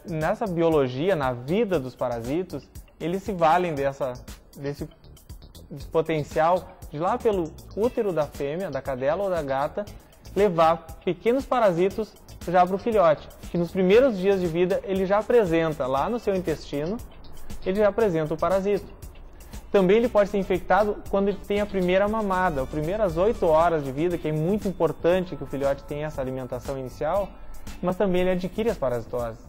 Nessa biologia, na vida dos parasitos, eles se valem desse potencial de lá pelo útero da fêmea, da cadela ou da gata, levar pequenos parasitos já para o filhote, que nos primeiros dias de vida ele já apresenta lá no seu intestino, ele já apresenta o parasito. Também ele pode ser infectado quando ele tem a primeira mamada, as primeiras 8 horas de vida, que é muito importante que o filhote tenha essa alimentação inicial, mas também ele adquire as parasitoses.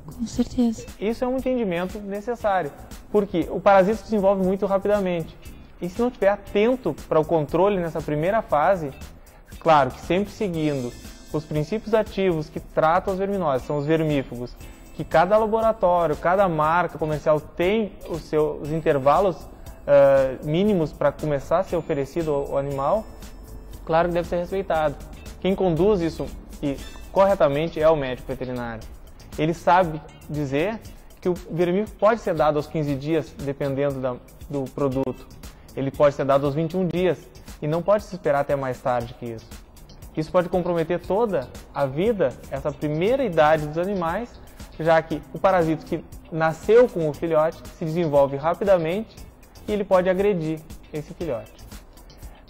Com certeza. Isso é um entendimento necessário, porque o parasito se desenvolve muito rapidamente. E se não estiver atento para o controle nessa primeira fase, claro que sempre seguindo os princípios ativos que tratam os verminoses, são os vermífugos, que cada laboratório, cada marca comercial tem os seus intervalos mínimos para começar a ser oferecido ao animal, claro que deve ser respeitado. Quem conduz isso corretamente é o médico veterinário. Ele sabe dizer que o vermífugo pode ser dado aos 15 dias, dependendo do produto. Ele pode ser dado aos 21 dias e não pode se esperar até mais tarde que isso. Isso pode comprometer toda a vida, essa primeira idade dos animais, já que o parasito que nasceu com o filhote se desenvolve rapidamente e ele pode agredir esse filhote.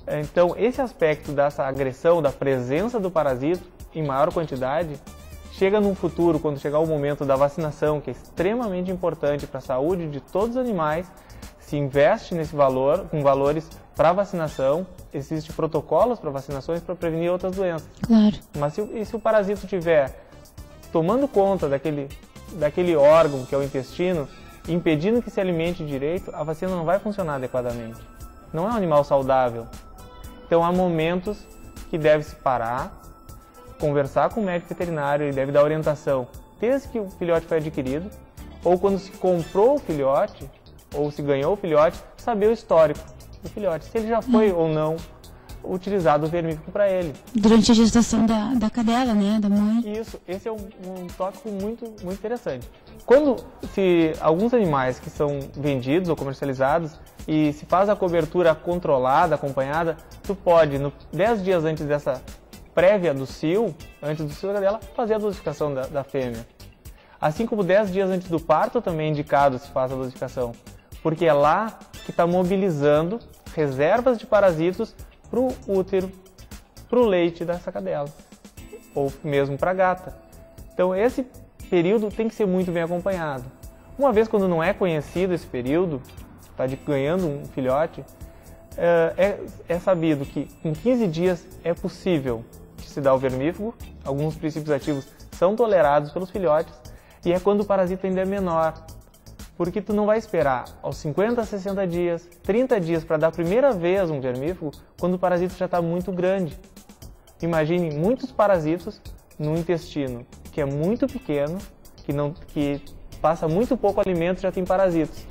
Então, esse aspecto dessa agressão, da presença do parasito em maior quantidade, chega num futuro, quando chegar o momento da vacinação, que é extremamente importante para a saúde de todos os animais, se investe nesse valor, com valores para vacinação, existem protocolos para vacinações para prevenir outras doenças. Claro. Mas se o parasito estiver tomando conta daquele órgão que é o intestino, impedindo que se alimente direito, a vacina não vai funcionar adequadamente. Não é um animal saudável. Então há momentos que deve-se parar, conversar com o médico veterinário, ele deve dar orientação desde que o filhote foi adquirido, ou quando se comprou o filhote, ou se ganhou o filhote, saber o histórico do filhote, se ele já foi ou não utilizado o vermífugo para ele. Durante a gestação da cadela, né, da mãe. Isso, esse é um tópico muito, muito interessante. Se alguns animais que são vendidos ou comercializados e se faz a cobertura controlada, acompanhada, tu pode, 10 dias antes dessa prévia do cio, antes do cio da cadela, fazer a dosificação da fêmea. Assim como 10 dias antes do parto também é indicado se faz a dosificação, porque é lá que está mobilizando reservas de parasitos para o útero, para o leite dessa cadela, ou mesmo para a gata. Então esse período tem que ser muito bem acompanhado. Uma vez quando não é conhecido esse período, está ganhando um filhote, é sabido que em 15 dias é possível se dar o vermífugo, alguns princípios ativos são tolerados pelos filhotes, e é quando o parasito ainda é menor. Porque tu não vai esperar aos 50, 60 dias, 30 dias para dar a primeira vez um vermífugo, quando o parasito já está muito grande. Imagine muitos parasitos no intestino, que é muito pequeno, que passa muito pouco alimento e já tem parasitos.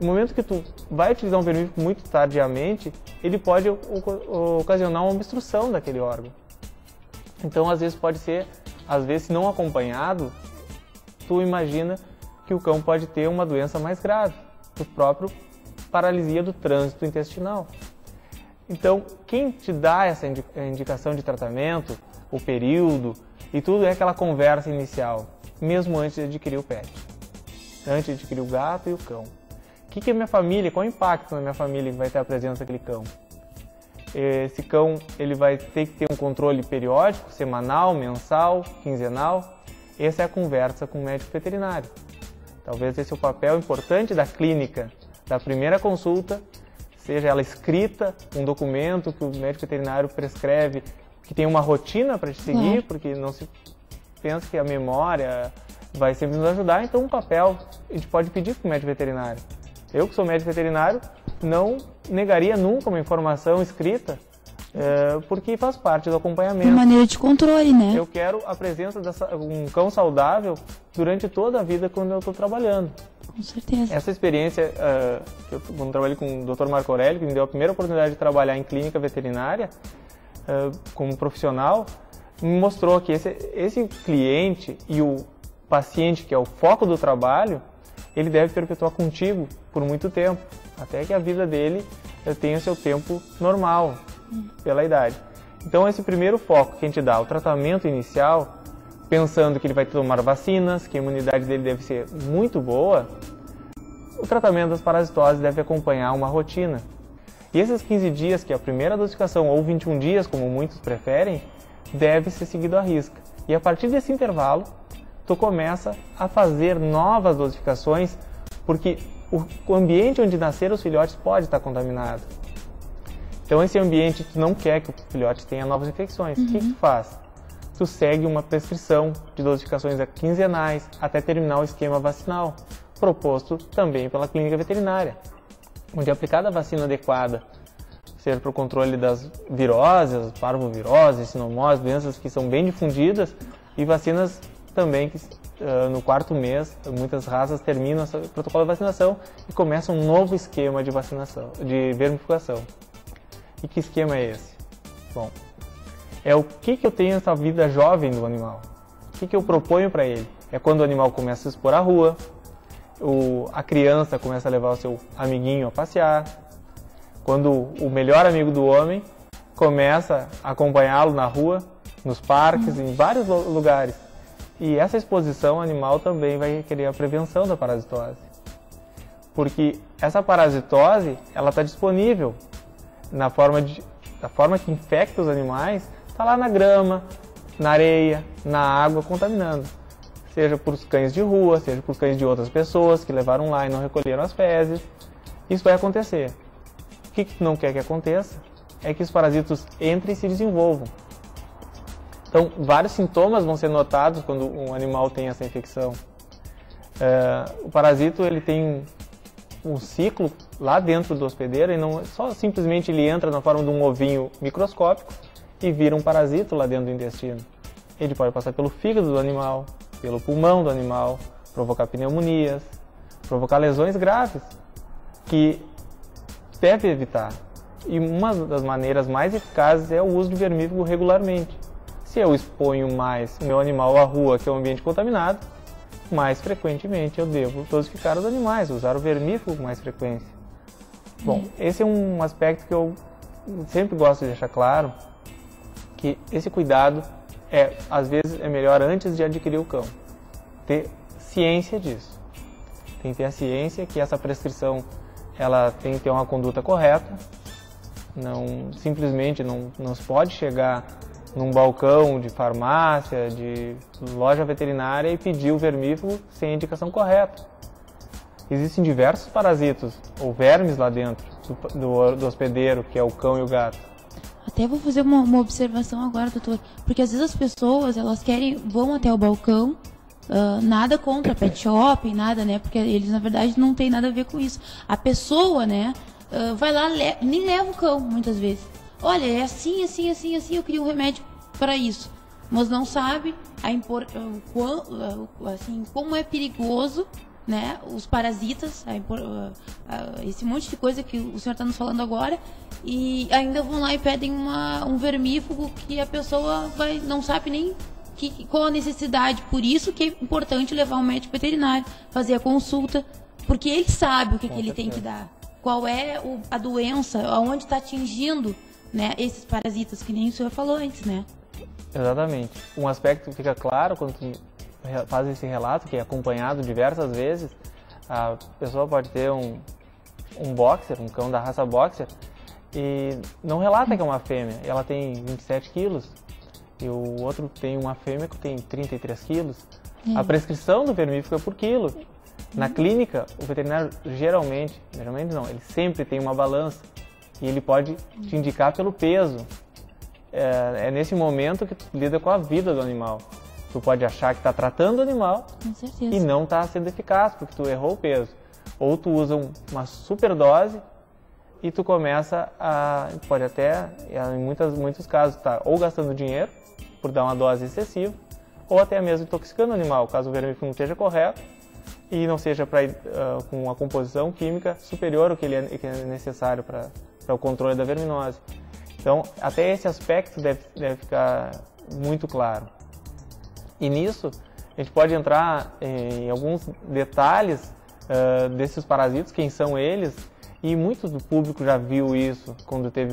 No momento que tu vai utilizar um vermífugo muito tardiamente, ele pode ocasionar uma obstrução daquele órgão. Então, às vezes se não acompanhado, tu imagina que o cão pode ter uma doença mais grave, o próprio paralisia do trânsito intestinal. Então, quem te dá essa indicação de tratamento, o período e tudo é aquela conversa inicial, mesmo antes de adquirir o pet, antes de adquirir o gato e o cão. O que é minha família? Qual o impacto na minha família que vai ter a presença daquele cão? Esse cão ele vai ter que ter um controle periódico, semanal, mensal, quinzenal. Essa é a conversa com o médico veterinário. Talvez esse é o papel importante da clínica, da primeira consulta, seja ela escrita, um documento que o médico veterinário prescreve, que tem uma rotina para te seguir, porque não se pensa que a memória vai sempre nos ajudar, então um papel a gente pode pedir para o médico veterinário. Eu, que sou médico veterinário, não negaria nunca uma informação escrita, porque faz parte do acompanhamento. Uma maneira de controle, né? Eu quero a presença de um cão saudável durante toda a vida quando eu estou trabalhando. Com certeza. Essa experiência, quando trabalhei com o Dr. Marco Aurélio, que me deu a primeira oportunidade de trabalhar em clínica veterinária, como profissional, me mostrou que esse cliente e o paciente, que é o foco do trabalho, ele deve perpetuar contigo por muito tempo, até que a vida dele tenha seu tempo normal, pela idade. Então esse primeiro foco que a gente dá, o tratamento inicial, pensando que ele vai tomar vacinas, que a imunidade dele deve ser muito boa, o tratamento das parasitoses deve acompanhar uma rotina. E esses 15 dias, que é a primeira dosificação, ou 21 dias, como muitos preferem, deve ser seguido à risca. E a partir desse intervalo, tu começa a fazer novas dosificações, porque o ambiente onde nasceram os filhotes pode estar contaminado. Então esse ambiente, tu não quer que o filhote tenha novas infecções. O que tu faz? Tu segue uma prescrição de dosificações quinzenais até terminar o esquema vacinal, proposto também pela clínica veterinária, onde aplicada a vacina adequada, seja para o controle das viroses, parvovirose, sinomose, doenças que são bem difundidas, e vacinas também que no quarto mês, muitas raças terminam o protocolo de vacinação e começa um novo esquema de vacinação, de vermifugação. E que esquema é esse? Bom, é o que eu tenho nessa vida jovem do animal. O que eu proponho para ele? É quando o animal começa a expor à rua, a criança começa a levar o seu amiguinho a passear, quando o melhor amigo do homem começa a acompanhá-lo na rua, nos parques, em vários lugares. E essa exposição animal também vai requerer a prevenção da parasitose. Porque essa parasitose, ela está disponível da forma que infecta os animais, está lá na grama, na areia, na água, contaminando. Seja por cães de rua, seja por cães de outras pessoas que levaram lá e não recolheram as fezes. Isso vai acontecer. O que tu não quer que aconteça é que os parasitos entrem e se desenvolvam. Então, vários sintomas vão ser notados quando um animal tem essa infecção. O parasito ele tem um ciclo lá dentro do hospedeiro e não só simplesmente ele entra na forma de um ovinho microscópico e vira um parasito lá dentro do intestino. Ele pode passar pelo fígado do animal, pelo pulmão do animal, provocar pneumonias, provocar lesões graves, que deve evitar. E uma das maneiras mais eficazes é o uso de vermífugo regularmente. Se eu exponho mais o meu animal à rua, que é um ambiente contaminado, mais frequentemente eu devo dosificar os animais, usar o vermífugo com mais frequência. Bom, esse é um aspecto que eu sempre gosto de deixar claro, que esse cuidado às vezes é melhor antes de adquirir o cão. Ter ciência disso. Tem que ter a ciência que essa prescrição ela tem que ter uma conduta correta. Simplesmente não se pode chegar num balcão de farmácia, de loja veterinária e pedir o vermífugo sem a indicação correta. Existem diversos parasitos ou vermes lá dentro do hospedeiro, que é o cão e o gato. Até vou fazer uma observação agora, doutor, porque às vezes as pessoas, elas vão até o balcão, nada contra pet shop, nada, né, porque eles na verdade não tem nada a ver com isso. A pessoa, né, vai lá, nem leva o cão, muitas vezes. Olha, é assim, assim, assim, assim, eu queria um remédio para isso. Mas não sabe assim, como é perigoso, né, os parasitas, esse monte de coisa que o senhor está nos falando agora, e ainda vão lá e pedem um vermífugo que a pessoa não sabe nem qual a necessidade. Por isso que é importante levar um médico veterinário, fazer a consulta, porque ele sabe o que ele tem que dar. Qual é a doença, aonde está atingindo, né, esses parasitas, que nem o senhor falou antes, né? Exatamente. Um aspecto que fica claro quando tu faz esse relato, que é acompanhado diversas vezes, a pessoa pode ter um boxer, um cão da raça boxer, e não relata que é uma fêmea. Ela tem 27 quilos e o outro tem uma fêmea que tem 33 quilos. A prescrição do vermífugo é por quilo. Na clínica, o veterinário geralmente não, ele sempre tem uma balança e ele pode te indicar pelo peso. É nesse momento que tu lida com a vida do animal. Tu pode achar que está tratando o animal e não está sendo eficaz porque tu errou o peso. Ou tu usa uma superdose e tu começa pode até, em muitos casos, estar ou gastando dinheiro por dar uma dose excessiva, ou até mesmo intoxicando o animal, caso o vermífugo não esteja correto e não seja com uma composição química superior ao que é necessário para o controle da verminose. Então, até esse aspecto deve ficar muito claro. E nisso, a gente pode entrar em alguns detalhes desses parasitos, quem são eles, e muito do público já viu isso quando teve um